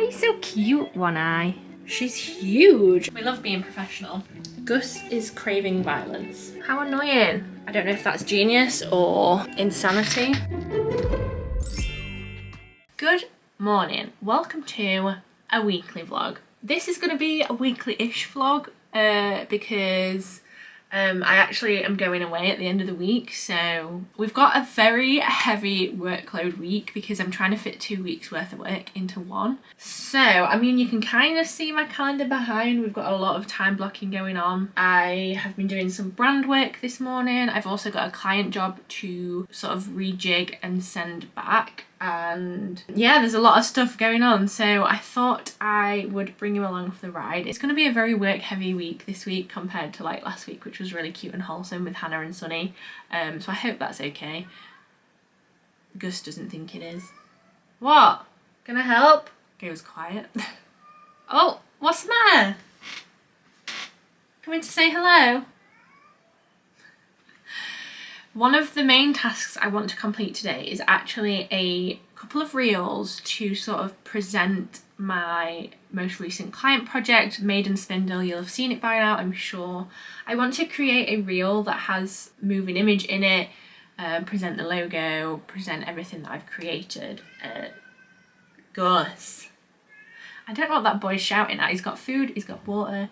Why are you so cute, One Eye? She's huge. We love being professional. Gus is craving violence. How annoying. I don't know if that's genius or insanity. Good morning. Welcome to a weekly vlog. This is going to be a weekly-ish vlog because I actually am going away at the end of the week, so we've got a very heavy workload week because I'm trying to fit 2 weeks worth of work into one. So I mean, you can kind of see my calendar behind. We've got a lot of time blocking going on. I have been doing some brand work this morning. I've also got a client job to sort of rejig and send back, and yeah, there's a lot of stuff going on, so I thought I would bring you along for the ride. It's going to be a very work heavy week this week compared to like last week, which was really cute and wholesome with Hannah and Sunny, so I hope that's okay. Gus doesn't think it is. What? Can I help? Goes quiet. Oh, what's the matter? Coming to say hello? One of the main tasks I want to complete today is actually a couple of reels to sort of present my most recent client project, Maiden Spindle. You'll have seen it by now, I'm sure. I want to create a reel that has moving image in it, present the logo, present everything that I've created. Gus. I don't know what that boy's shouting at. He's got food, he's got water.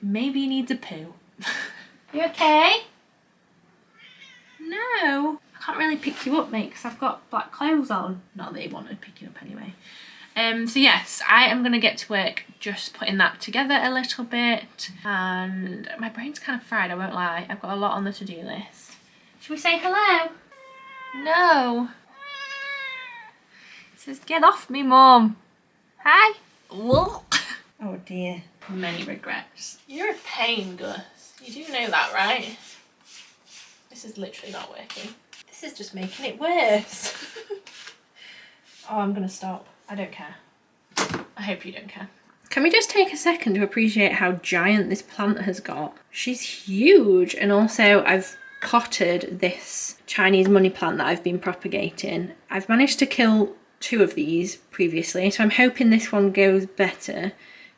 Maybe he needs a poo. You okay? No. I can't really pick you up, mate, because I've got black clothes on. Not that he wanted picking up anyway. So yes, I am going to get to work just putting that together a little bit. And my brain's kind of fried, I won't lie. I've got a lot on the to-do list. Should we say hello? No. It says, get off me, Mum. Hi. Whoa. Oh dear. Many regrets. You're a pain, Gus. You do know that, right? This is literally not working. This is just making it worse. Oh, I'm gonna stop. I don't care. I hope you don't care. Can we just take a second to appreciate how giant this plant has got? She's huge. And also I've potted this Chinese money plant that I've been propagating. I've managed to kill 2 of these previously, so I'm hoping this one goes better.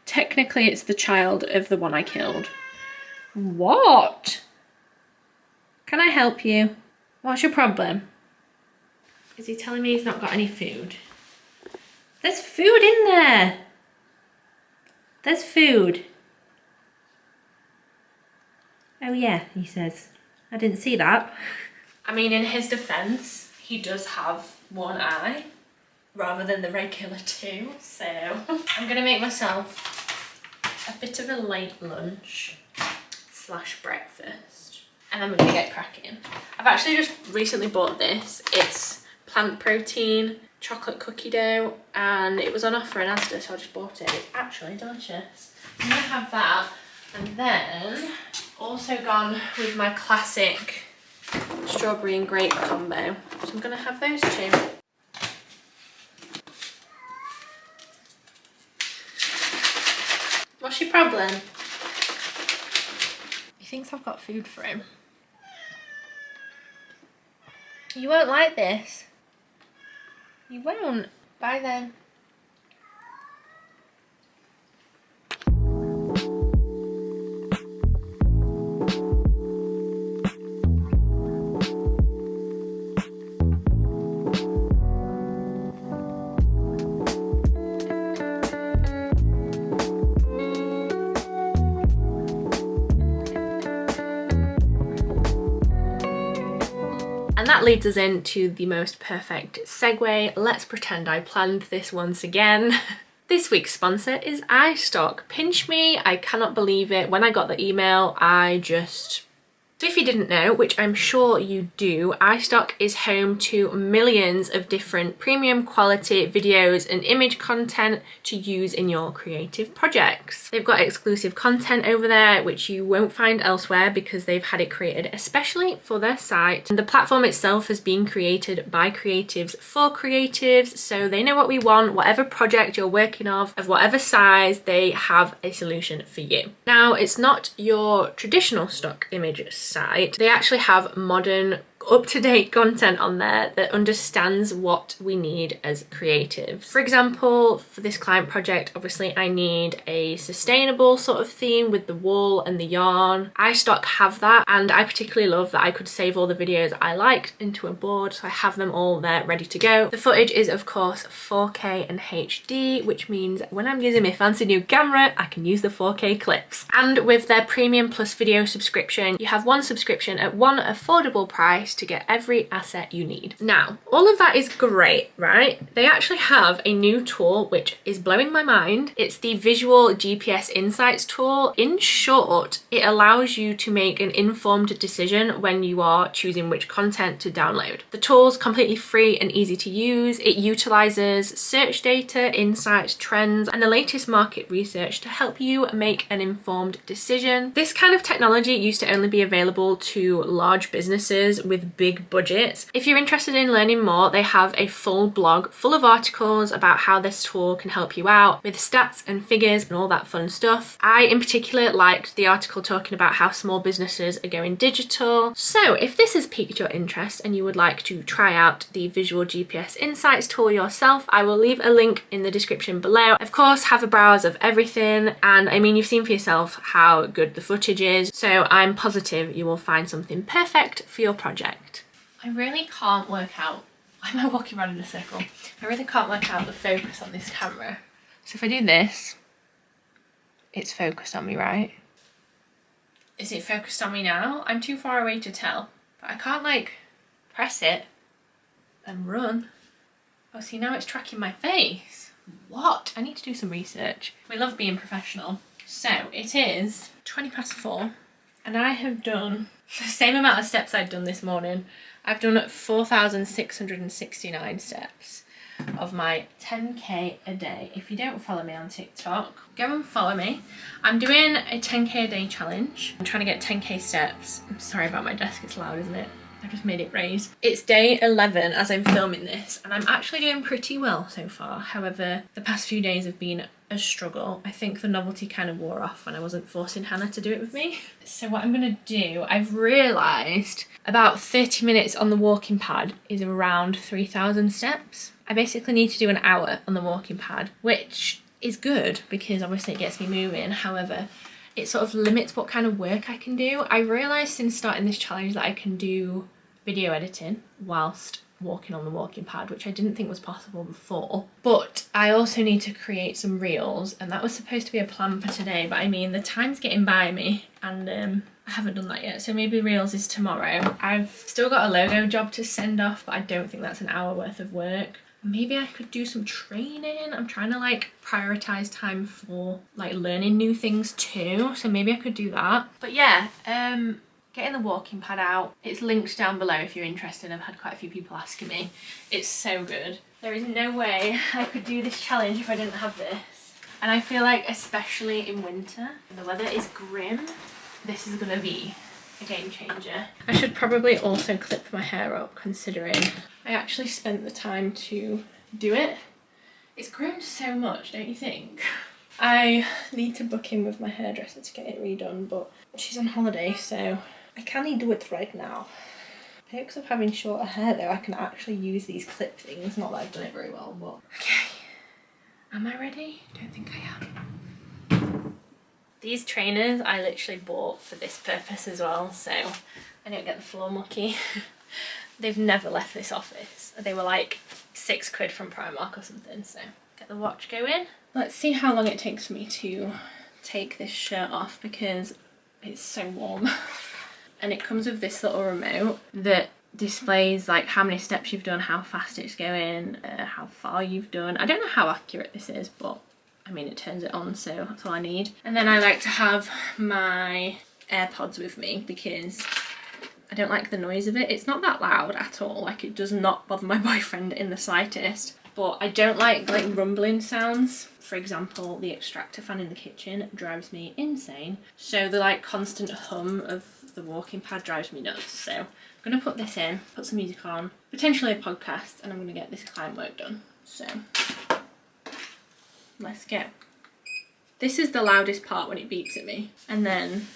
Technically it's the child of the one I killed. What? Can I help you? What's your problem? Is he telling me he's not got any food? There's food in there. There's food. Oh yeah, he says. I didn't see that. I mean, in his defense, he does have one eye rather than the regular 2, so I'm gonna make myself a bit of a late lunch / breakfast, and then we're gonna get cracking. I've actually just recently bought this. It's plant protein chocolate cookie dough, and it was on offer in Asda, so I just bought it. It's actually delicious. I'm gonna have that, and then also gone with my classic strawberry and grape combo, so I'm gonna have those 2. What's your problem? He thinks I've got food for him. You won't like this. You won't. Bye then. And that leads us into the most perfect segue. Let's pretend I planned this once again. This week's sponsor is iStock. Pinch me, I cannot believe it. When I got the email, So if you didn't know, which I'm sure you do, iStock is home to millions of different premium quality videos and image content to use in your creative projects. They've got exclusive content over there which you won't find elsewhere because they've had it created especially for their site. And the platform itself has been created by creatives for creatives, so they know what we want. Whatever project you're working of whatever size, they have a solution for you. Now, it's not your traditional stock image site. They actually have modern up-to-date content on there that understands what we need as creatives. For example, for this client project, obviously I need a sustainable sort of theme with the wool and the yarn. iStock have that, and I particularly love that I could save all the videos I liked into a board, so I have them all there ready to go. The footage is of course 4K and HD, which means when I'm using my fancy new camera, I can use the 4K clips. And with their premium plus video subscription, you have one subscription at one affordable price to get every asset you need. Now, all of that is great, right? They actually have a new tool which is blowing my mind. It's the Visual GPS Insights tool. In short, it allows you to make an informed decision when you are choosing which content to download. The tool's completely free and easy to use. It utilizes search data, insights, trends, and the latest market research to help you make an informed decision. This kind of technology used to only be available to large businesses with big budgets. If you're interested in learning more, they have a full blog full of articles about how this tool can help you out with stats and figures and all that fun stuff. I in particular liked the article talking about how small businesses are going digital. So if this has piqued your interest and you would like to try out the Visual GPS Insights tool yourself, I will leave a link in the description below. Of course, have a browse of everything, and I mean, you've seen for yourself how good the footage is, so I'm positive you will find something perfect for your project. I really can't work out, why am I walking around in a circle? I really can't work out the focus on this camera. So if I do this, it's focused on me, right? Is it focused on me now? I'm too far away to tell, but I can't like press it and run. Oh, see, now it's tracking my face. What? I need to do some research. We love being professional. So it is 4:20 and I have done the same amount of steps I'd done this morning. I've done 4,669 steps of my 10k a day. If you don't follow me on TikTok, go and follow me. I'm doing a 10k a day challenge. I'm trying to get 10k steps. I'm sorry about my desk, it's loud, isn't it? I just made it raise. It's day 11 as I'm filming this, and I'm actually doing pretty well so far. However, the past few days have been a struggle. I think the novelty kind of wore off when I wasn't forcing Hannah to do it with me. So what I'm gonna do, I've realised about 30 minutes on the walking pad is around 3,000 steps. I basically need to do an hour on the walking pad, which is good because obviously it gets me moving. However, it sort of limits what kind of work I can do. I realised since starting this challenge that I can do video editing whilst walking on the walking pad, which I didn't think was possible before. But I also need to create some reels, and that was supposed to be a plan for today, but I mean, the time's getting by me, and I haven't done that yet, so maybe reels is tomorrow. I've still got a logo job to send off, but I don't think that's an hour worth of work. Maybe I could do some training. I'm trying to like prioritize time for like learning new things too, so maybe I could do that. But yeah, getting the walking pad out, it's linked down below if you're interested. I've had quite a few people asking me. It's so good. There is no way I could do this challenge if I didn't have this. And I feel like, especially in winter, when the weather is grim, this is gonna be a game changer. I should probably also clip my hair up, considering I actually spent the time to do it. It's grown so much, don't you think? I need to book in with my hairdresser to get it redone, but she's on holiday, so I can't do it right now. Perks of having shorter hair though, I can actually use these clip things. Not that I've done it very well, but okay. Am I ready? Don't think I am. These trainers I literally bought for this purpose as well, so I don't get the floor mucky. They've never left this office. They were like £6 from Primark or something, so get the watch going. Let's see how long it takes for me to take this shirt off because it's so warm. And it comes with this little remote that displays like how many steps you've done, how fast it's going, how far you've done. I don't know how accurate this is, but I mean, it turns it on, so that's all I need. And then I like to have my AirPods with me because I don't like the noise of it. It's not that loud at all. Like, it does not bother my boyfriend in the slightest. But I don't like rumbling sounds. For example, the extractor fan in the kitchen drives me insane. So the like constant hum of the walking pad drives me nuts. So I'm gonna put this in, put some music on, potentially a podcast, and I'm gonna get this client work done. So let's go. This is the loudest part when it beeps at me. And then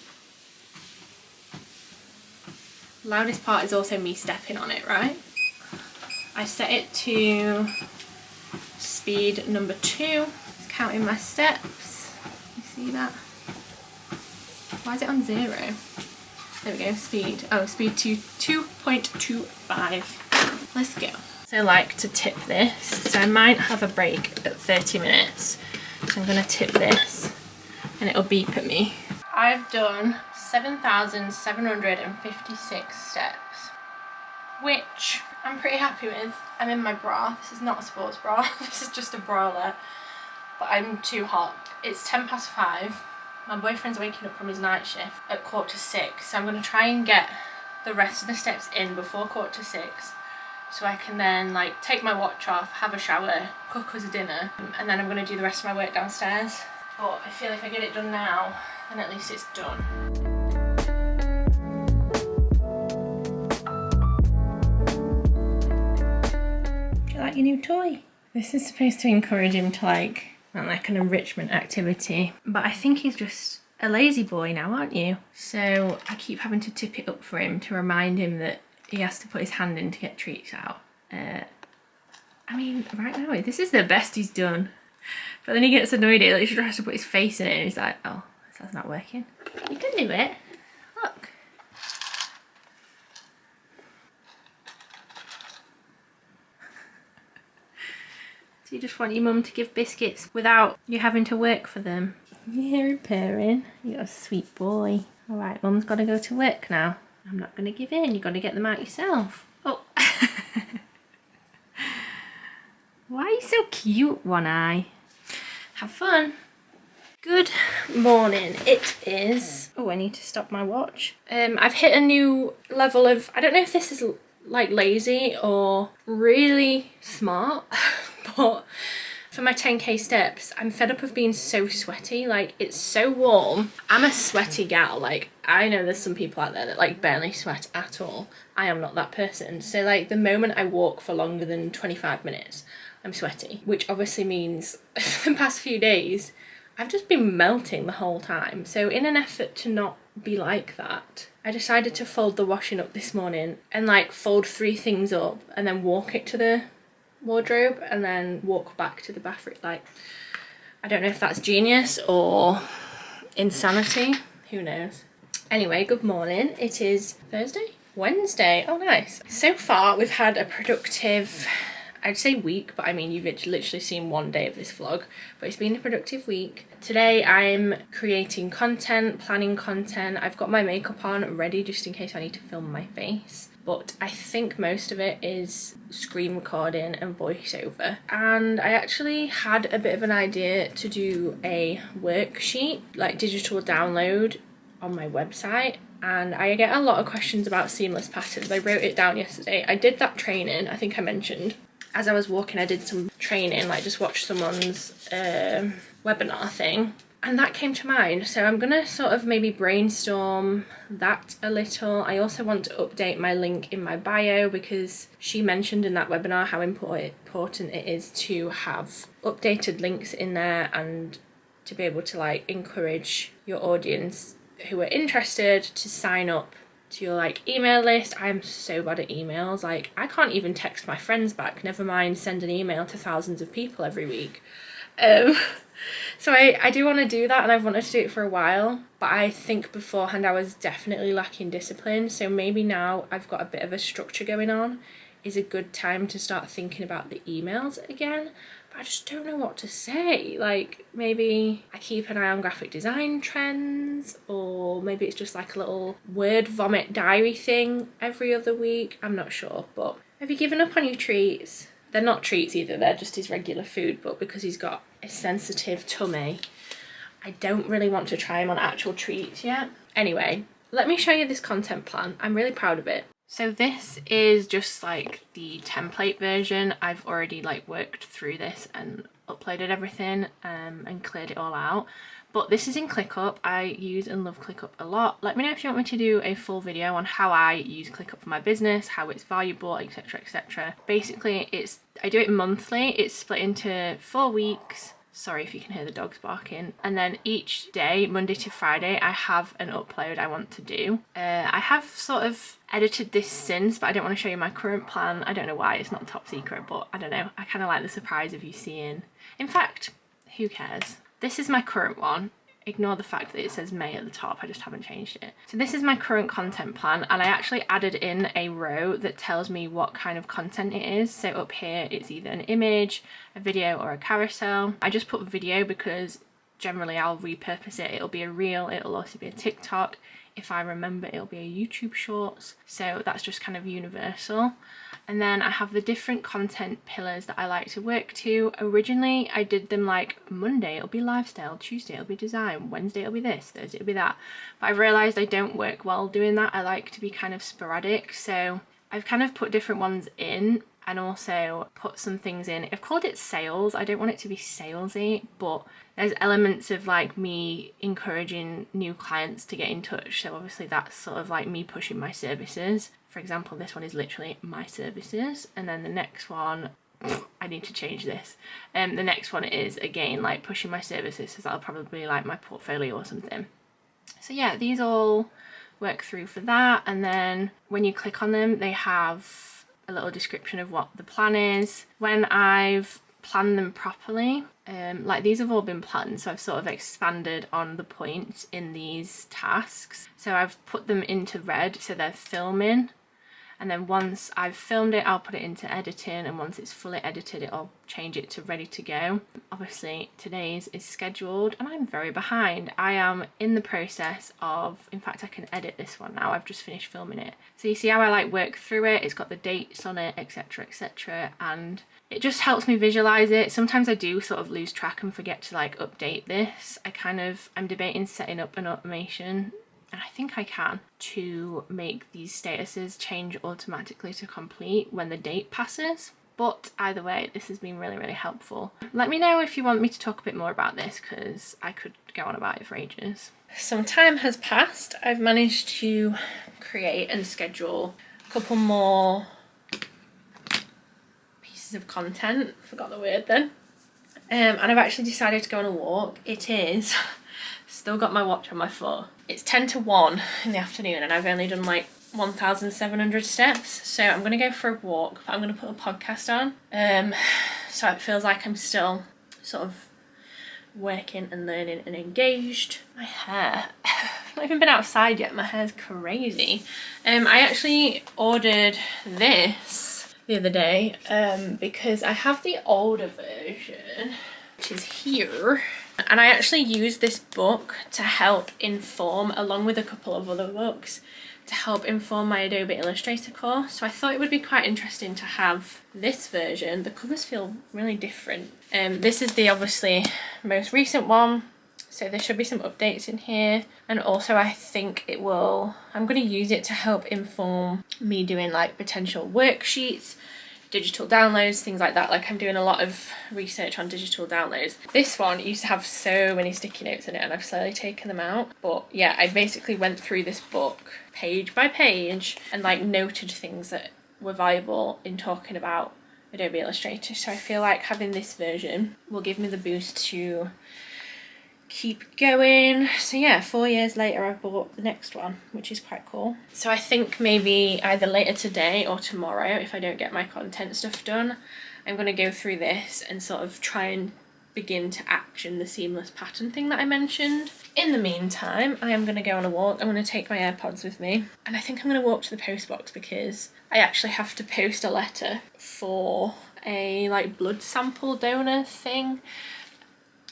Loudest part is also me stepping on it, right? I set it to speed number 2. Just counting my steps. You see that? Why is it on 0? There we go, speed. Oh, speed to 2.25. Let's go. So I like to tip this. So I might have a break at 30 minutes. So I'm gonna tip this and it'll beep at me. I've done 7,756 steps, which I'm pretty happy with. I'm in my bra. This is not a sports bra. This is just a bralette, but I'm too hot. It's 5:10. My boyfriend's waking up from his night shift at 5:45, so I'm going to try and get the rest of the steps in before 5:45, so I can then like take my watch off, have a shower, cook us a dinner, and then I'm going to do the rest of my work downstairs. But I feel if I get it done now, then at least it's done. Do you like your new toy? This is supposed to encourage him to like an enrichment activity, but I think he's just a lazy boy now, aren't you? So I keep having to tip it up for him to remind him that he has to put his hand in to get treats out. I mean, right now this is the best he's done, but then he gets annoyed at it, like he tries to put his face in it and he's like, oh, that's not working. You can do it, look. You just want your mum to give biscuits without you having to work for them. You're purring. You're a sweet boy. All right, mum's got to go to work now. I'm not going to give in. You've got to get them out yourself. Oh. Why are you so cute, One Eye? Have fun. Good morning. It is... Oh, I need to stop my watch. I've hit a new level of... I don't know if this is like lazy or really smart. But for my 10k steps, I'm fed up of being so sweaty. Like, it's so warm. I'm a sweaty gal. Like, I know there's some people out there that like barely sweat at all. I am not that person. So like the moment I walk for longer than 25 minutes, I'm sweaty, which obviously means the past few days, I've just been melting the whole time. So in an effort to not be like that, I decided to fold the washing up this morning and like fold 3 things up and then walk it to the wardrobe and then walk back to the bathroom. Like, I don't know if that's genius or insanity, who knows. Anyway, good morning. It is Wednesday. Oh nice. So far we've had a productive, I'd say week, but I mean you've literally seen one day of this vlog, but it's been a productive week. Today I'm creating content, planning content. I've got my makeup on ready just in case I need to film my face, but I think most of it is screen recording and voiceover. And I actually had a bit of an idea to do a worksheet, like digital download on my website, and I get a lot of questions about seamless patterns. I wrote it down yesterday. I did that training, I think I mentioned. As I was walking, I did some training, like just watched someone's webinar thing, and that came to mind. So I'm gonna sort of maybe brainstorm that a little. I also want to update my link in my bio because she mentioned in that webinar how important it is to have updated links in there and to be able to like encourage your audience who are interested to sign up to your like email list. I am so bad at emails. Like, I can't even text my friends back, never mind send an email to thousands of people every week. So I do want to do that, and I've wanted to do it for a while, but I think beforehand I was definitely lacking discipline. So maybe now I've got a bit of a structure going on is a good time to start thinking about the emails again. But I just don't know what to say. Like, maybe I keep an eye on graphic design trends, or maybe it's just like a little word vomit diary thing every other week. I'm not sure. But have you given up on your treats? They're not treats either, they're just his regular food, but because he's got a sensitive tummy, I don't really want to try him on actual treats yet. Anyway, let me show you this content plan. I'm really proud of it. So this is just like the template version. I've already like worked through this and uploaded everything and cleared it all out. But this is in ClickUp. I use and love ClickUp a lot. Let me know if you want me to do a full video on how I use ClickUp for my business, how it's valuable, etc, etc. Basically, I do it monthly. It's split into 4 weeks. Sorry if you can hear the dogs barking. And then each day, Monday to Friday, I have an upload I want to do. I have sort of edited this since, but I don't want to show you my current plan. I don't know why, it's not top secret, but I don't know. I kind of like the surprise of you seeing. In fact, who cares? This is my current one. Ignore the fact that it says May at the top, I just haven't changed it. So this is my current content plan, and I actually added in a row that tells me what kind of content it is. So up here it's either an image, a video, or a carousel. I just put video because generally I'll repurpose it. It'll be a reel, it'll also be a TikTok. If I remember, it'll be a YouTube shorts. So that's just kind of universal. And then I have the different content pillars that I like to work to. Originally, I did them like Monday, it'll be lifestyle, Tuesday, it'll be design, Wednesday, it'll be this, Thursday, it'll be that. But I've realised I don't work well doing that. I like to be kind of sporadic. So I've kind of put different ones in and also put some things in. I've called it sales. I don't want it to be salesy, but there's elements of like me encouraging new clients to get in touch. So obviously that's sort of like me pushing my services. For example, this one is literally my services. And then the next one, I need to change this. The next one is again, like pushing my services. So that'll probably be like my portfolio or something. So yeah, these all work through for that. And then when you click on them, they have a little description of what the plan is. When I've planned them properly, like these have all been planned, so I've sort of expanded on the points in these tasks. So I've put them into red, so they're filming. And then once I've filmed it, I'll put it into editing, and once it's fully edited, I'll change it to ready to go. Obviously today's is scheduled and I'm very behind. I am in the process of, in fact I can edit this one now, I've just finished filming it. So you see how I like work through it, it's got the dates on it, etc, etc, and it just helps me visualize it. Sometimes I do sort of lose track and forget to like update this. I'm debating setting up an automation, and I think I can, to make these statuses change automatically to complete when the date passes. But either way, this has been really, really helpful. Let me know if you want me to talk a bit more about this, because I could go on about it for ages. Some time has passed. I've managed to create and schedule a couple more pieces of content. Forgot the word then. And I've actually decided to go on a walk. It is... Still got my watch on my foot. It's 10 to 1 in the afternoon and I've only done like 1,700 steps. So I'm going to go for a walk, but I'm going to put a podcast on. So it feels like I'm still sort of working and learning and engaged. My hair. I've not even been outside yet. My hair's crazy. I actually ordered this the other day because I have the older version, which is here. And I actually used this book to help inform, along with a couple of other books, to help inform my Adobe Illustrator course. So I thought it would be quite interesting to have this version. The colours feel really different. This is the obviously most recent one. So there should be some updates in here. And also I think I'm going to use it to help inform me doing like potential worksheets, digital downloads, things like that. Like I'm doing a lot of research on digital downloads. This one used to have so many sticky notes in it and I've slowly taken them out. But yeah, I basically went through this book page by page and like noted things that were valuable in talking about Adobe Illustrator. So I feel like having this version will give me the boost to keep going. So yeah, 4 years later I bought the next one, which is quite cool. So I think maybe either later today or tomorrow, if I don't get my content stuff done, I'm going to go through this and sort of try and begin to action the seamless pattern thing that I mentioned. In the meantime, I am going to go on a walk. I'm going to take my AirPods with me, and I think I'm going to walk to the post box because I actually have to post a letter for a like blood sample donor thing.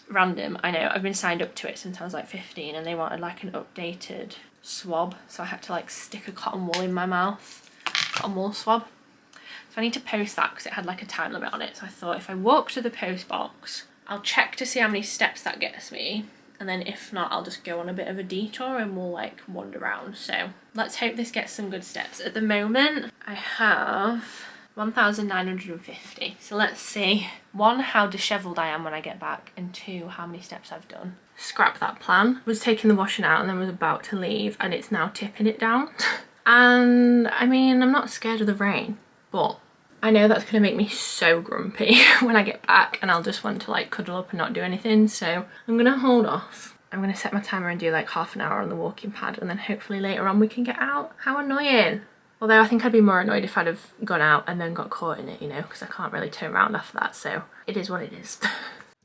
Random, I know, I've been signed up to it since I was like 15 and they wanted like an updated swab, so I had to like stick a cotton wool in my mouth, cotton wool swab. So I need to post that because it had like a time limit on it. So I thought if I walk to the post box, I'll check to see how many steps that gets me, and then if not, I'll just go on a bit of a detour and we'll like wander around. So let's hope this gets some good steps. At the moment I have 1,950. So let's see, 1, how dishevelled I am when I get back, and 2, how many steps I've done. Scrap that plan. Was taking the washing out and then was about to leave, and it's now tipping it down. And I mean, I'm not scared of the rain, but I know that's gonna make me so grumpy when I get back, and I'll just want to like cuddle up and not do anything, so I'm gonna hold off. I'm gonna set my timer and do like half an hour on the walking pad, and then hopefully later on we can get out. How annoying. Although I think I'd be more annoyed if I'd have gone out and then got caught in it, you know, because I can't really turn around after that, so it is what it is.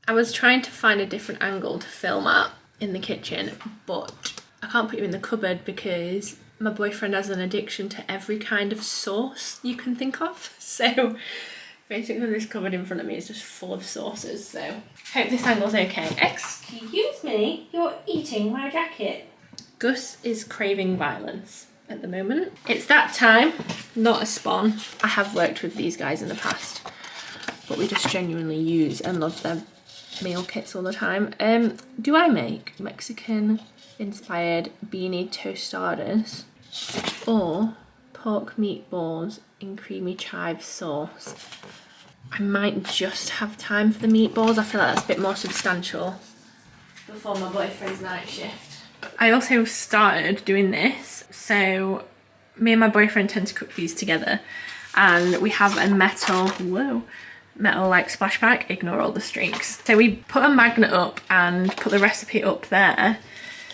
I was trying to find a different angle to film at in the kitchen, but I can't put you in the cupboard because my boyfriend has an addiction to every kind of sauce you can think of. So basically this cupboard in front of me is just full of sauces, so hope this angle's okay. Excuse me, you're eating my jacket. Gus is craving violence at the moment. It's that time, not a spawn. I have worked with these guys in the past, but we just genuinely use and love their meal kits all the time. Do I make Mexican inspired beanie tostadas or pork meatballs in creamy chive sauce? I might just have time for the meatballs. I feel like that's a bit more substantial before my boyfriend's night shift. I also started doing this, so me and my boyfriend tend to cook these together, and we have a metal like splashback, ignore all the streaks. So we put a magnet up and put the recipe up there,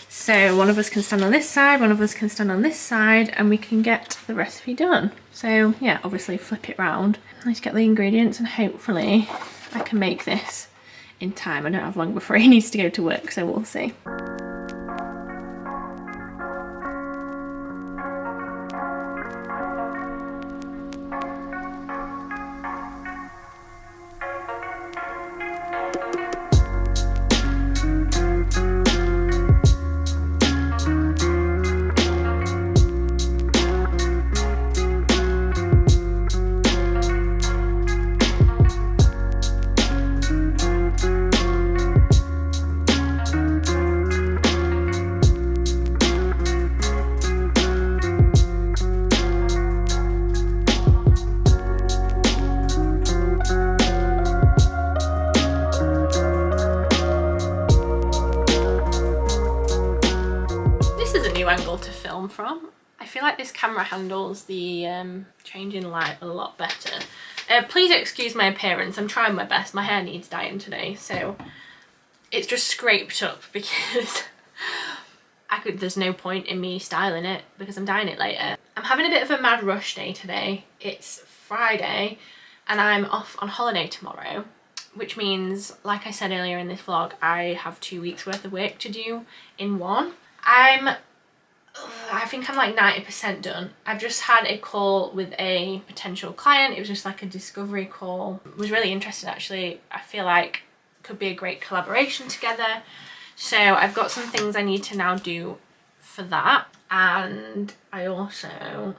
so one of us can stand on this side, one of us can stand on this side, and we can get the recipe done. So yeah, obviously flip it round. Let's get the ingredients, and hopefully I can make this in time. I don't have long before he needs to go to work, so we'll see. Angle to film from. I feel like this camera handles the changing light a lot better. Please excuse my appearance, I'm trying my best. My hair needs dyeing today, so it's just scraped up because there's no point in me styling it because I'm dyeing it later. I'm having a bit of a mad rush day today. It's Friday and I'm off on holiday tomorrow, which means, like I said earlier in this vlog, I have 2 weeks worth of work to do in one. I think I'm like 90% done. I've just had a call with a potential client. It was just like a discovery call. I was really interested actually. I feel like it could be a great collaboration together. So I've got some things I need to now do for that. And I also,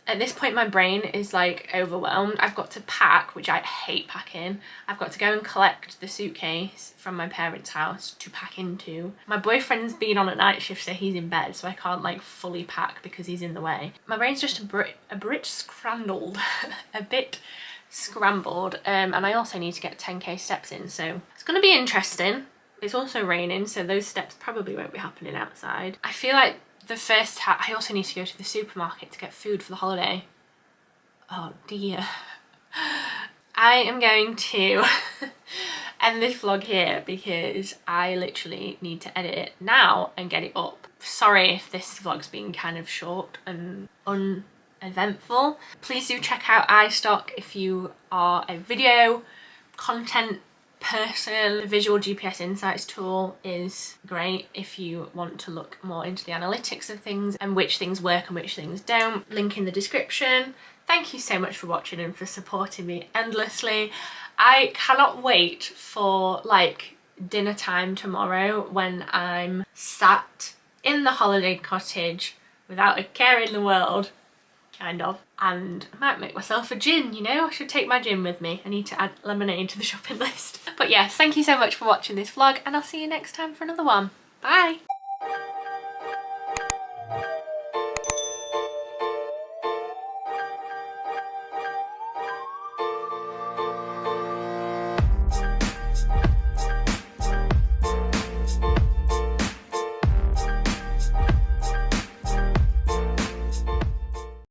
at this point my brain is like overwhelmed. I've got to pack, which I hate packing. I've got to go and collect the suitcase from my parents' house to pack into. My boyfriend's been on a night shift, so he's in bed, so I can't like fully pack because he's in the way. My brain's just a bit scrambled, a bit scrambled. And I also need to get 10k steps in, so it's gonna be interesting. It's also raining, so those steps probably won't be happening outside. I feel like the first I also need to go to the supermarket to get food for the holiday. Oh dear. I am going to end this vlog here because I literally need to edit it now and get it up. Sorry if this vlog's been kind of short and uneventful. Please do check out iStock if you are a video content person. The visual GPS insights tool is great if you want to look more into the analytics of things and which things work and which things don't. Link in the description. Thank you so much for watching and for supporting me endlessly. I cannot wait for like dinner time tomorrow when I'm sat in the holiday cottage without a care in the world, kind of, and I might make myself a gin, you know. I should take my gin with me. I need to add lemonade to the shopping list. But yes, thank you so much for watching this vlog, and I'll see you next time for another one. Bye!